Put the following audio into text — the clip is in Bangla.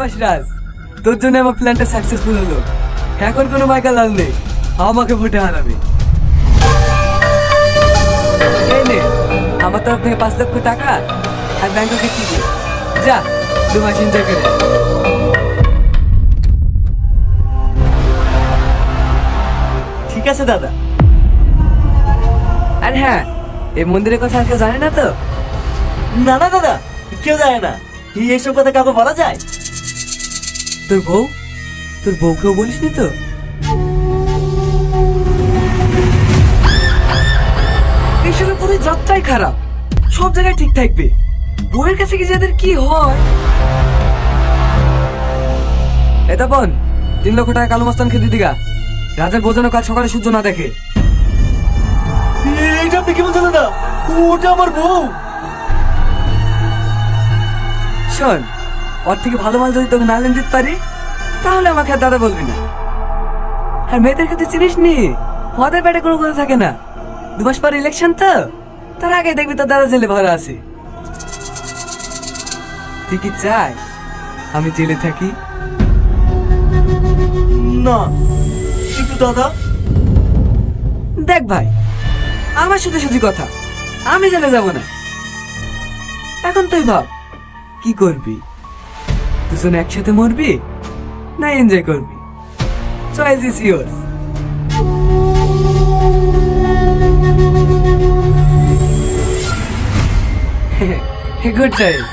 সাব্বাস রাজ, তোর জন্য আমার প্ল্যানটা সাকসেসফুল হলো। এখন কোনো মাইকা লাল নেই, আমাকে ভোটে হারাবে। এই নে আমার তরফ থেকে 5 লক্ষ টাকা আর ব্যাংককে টিকিট। যা 2 মাস এনজয় করে। ঠিক আছে দাদা। আর হ্যাঁ, এই মন্দিরের কথা আর কেউ জানে না তো? না না দাদা, কেউ জানে না। এইসব কথা কাউকে বলা যায়? তোর বউ, তোর বউকেও বলিসনি তো? এসবে পুরো যাত্রাই খারাপ। সব জায়গায় ঠিক থাকবে, বউয়ের কাছে কি যাদের কি হয়। এটা বোন, 3 লক্ষ টাকা কালো মস্তান খেতে দিগা। রাজার বোঝানো কাজ সকালে সূর্য না দেখে। এইটা আপনি কি বলছেন দাদা? ওটা আমার বউ। শোন, ওর থেকে ভালো মাল যদি তোকে না এনে দিতে পারি, তাহলে আমাকে আর দাদা বলবি না। আর মেয়েদের ক্ষেত্রে চিনিস নি, ওদের পেটে কোনো কথা থাকে না। 2 মাস পর ইলেকশন তো, তার আগে দেখবি তোর দাদা জেলে ভরা আছে। তুই কি চাস আমি জেলে থাকি? না কিন্তু দাদা। দেখ ভাই, আমার সাথে সাথে কথা, আমি জেলে যাব না। এখন তুই ভাব কি করবি, দুজন একসাথে মরবি না এনজয় করবি? Choice is yours. Good choice.